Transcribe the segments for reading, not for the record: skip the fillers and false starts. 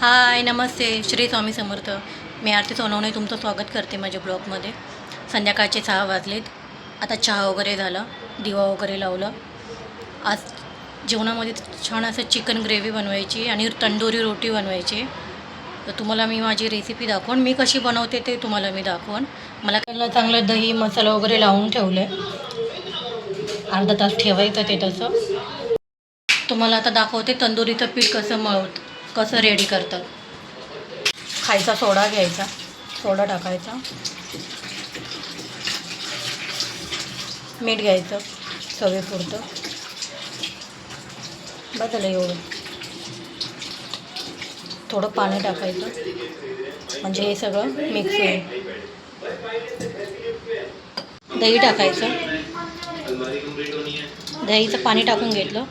हाय, नमस्ते. श्री स्वामी समर्थ. मी आरती सोनवणे तुमचं स्वागत करते माझ्या ब्लॉगमध्ये. संध्याकाळचे 6 वाजलेत. आता चहा वगैरे झाला, दिवा वगैरे लावलं. आज जेवणामध्ये छान असं चिकन ग्रेव्ही बनवायची आणि तंदुरी रोटी बनवायची. तर तुम्हाला मी माझी रेसिपी दाखवून मी कशी बनवते ते तुम्हाला मी दाखवून. मला त्याला चांगलं दही मसाला वगैरे लावून ठेवलं आहे. अर्धा तास ठेवायचं ते तसं. तुम्हाला आता दाखवते तंदुरीचं पीठ कसं रेडी करतात. खायचा सोडा घ्यायचा, सोडा टाकायचा, मीठ घ्यायचं चवीपुरतं. बदल एवढं. थोडं पाणी टाकायचं म्हणजे हे सगळं मिक्स होईल. दही टाकायचं, दहीचं पाणी टाकून घेतलं.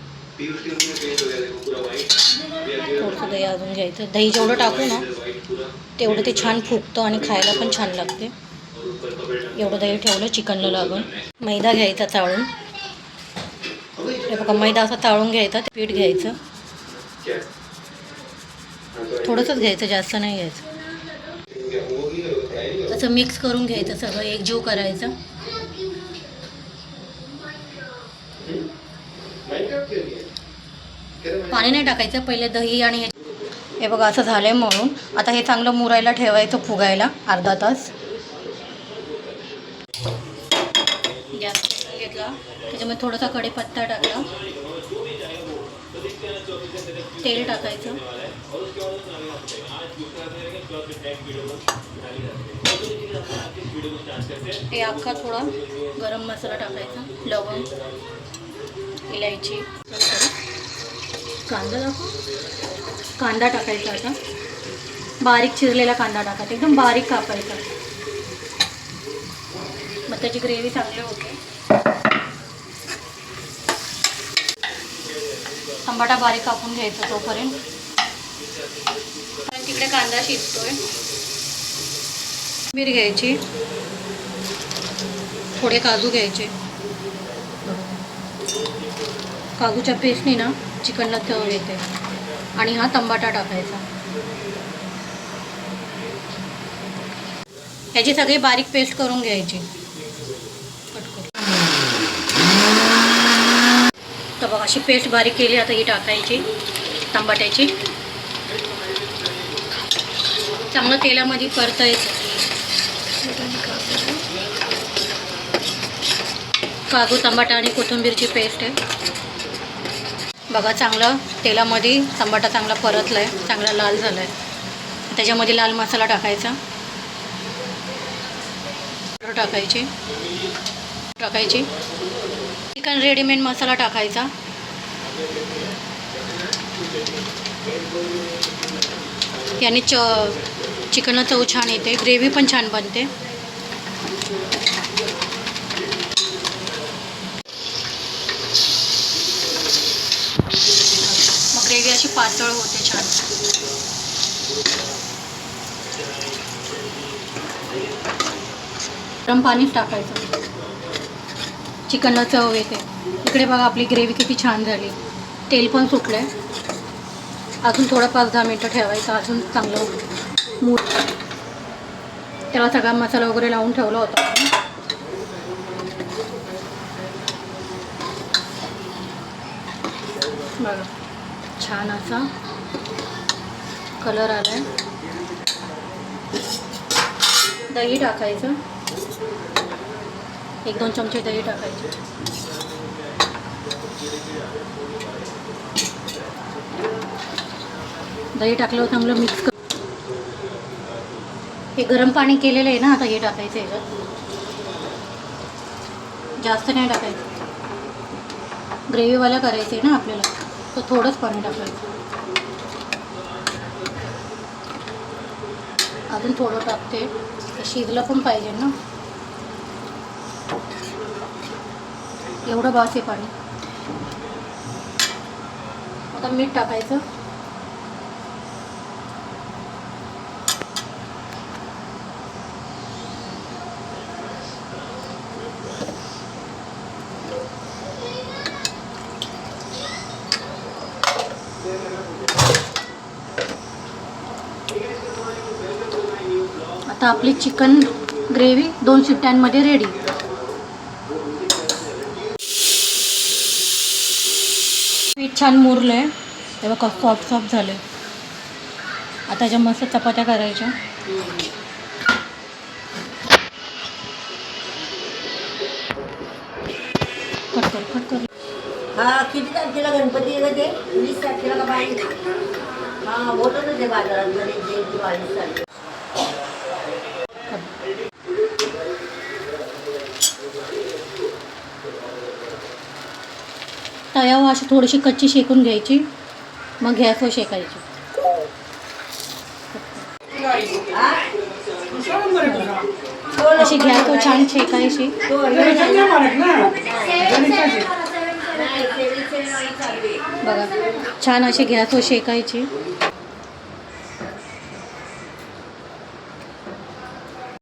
थोडंसं दही अजून घ्यायचं. दही जेवढं टाकू ना तेवढं ते छान फुगतं आणि खायला पण छान लागते. एवढं दही ठेवलं चिकनला लागून. मैदा घ्यायचा चाळून. हे बघा, मैदा असा चाळून घ्यायचा. पीठ घ्यायचं, थोडंसंच घ्यायचं, जास्त नाही घ्यायचं. असं मिक्स करून घ्यायचं, सगळं एकजीव करायचं. पाणी नाही टाकायचं, पहिले दही आणि हे बघा असं झालं आहे. म्हणून आता हे चांगलं मुरायला ठेवायचं, फुगायला अर्धा तास. गॅस घेतला, त्याच्यामध्ये थोडासा कढीपत्ता टाकला, तेल टाकायचं, हे अख्खा थोडा गरम मसाला टाकायचा, लवंग, इलायची, कांदा टाकायचा. आता बारीक चिरलेला कांदा टाकायचा, एकदम बारीक कापायचा. मग त्याची ग्रेव्ही चांगली होते. टमाटा बारीक कापून घ्यायचा तोपर्यंत. तिकडे कांदा शिजतोय. कोथिंबीर घ्यायची, थोडे काजू घ्यायचे. काजूच्या पेस्टने ना चिकनला चव येते. आणि हा टमाटा टाकायचा. ह्याची सगळी बारीक पेस्ट करून घ्यायची. तर बघा अशी पेस्ट बारीक केली. आता ही टाकायची टमाट्याची. चांगलं तेलामध्ये परतायचं. काजू, टमाटा आणि कोथिंबीरची पेस्ट आहे. बघा चांगलं तेलामध्ये टमाटा चांगला परतला आहे, चांगला लाल झाला आहे. त्याच्यामध्ये लाल मसाला टाकायचा, टाकायची चिकन रेडीमेड मसाला टाकायचा. याने चिकनला चव छान येते, ग्रेव्ही पण छान बनते. मग ग्रेव्ही अशी पातळ होते छान. गरम पाणीच टाकायचं, चिकनला चव येते. इकडे बघा आपली ग्रेव्ही किती छान झाली, तेल पण सुटलं आहे. अजून थोडं 5-10 मिनटं ठेवायचं, अजून चांगलं मूठ. त्याला सगळा मसाला वगैरे लावून ठेवला होता. बघा छान असा कलर आला आहे. दही टाकायचं, 1-2 चमचे दही टाकायचे. दही टाकल्यावर चांगलं मिक्स कर. हे गरम पाणी केलेलं आहे ना, आता हे टाकायचं. ह्याच्यात जास्त नाही टाकायचं, ग्रेव्हीवाला करायचं आहे ना आपल्याला, तर थोडंच पाणी टाकायचं. अजून थोडं टाकते, शिजलं पण पाहिजे ना. एवढं बास आहे पाणी. आता मीठ टाकायचं. आता आपली चिकन ग्रेव्ही 2 शिट्ट्यांमध्ये रेडी. पीठ छान मुरलं आहे तेव्हा सॉफ्ट सॉफ्ट झालं आहे. आता ज्या मस्त चपात्या करायच्या. कट कर. हा किती तारखेला गणपती आहे ते? 20 तारखेला का 22? हा बोलत ते बाजारात गणेश जयंती 22 तारखेला. तव्यावर अशी थोडीशी कच्ची शेकून घ्यायची, मग गॅसवर शेकायची. अशी गॅसवर छान शेकायची. बघा छान अशी गॅसवर शेकायची.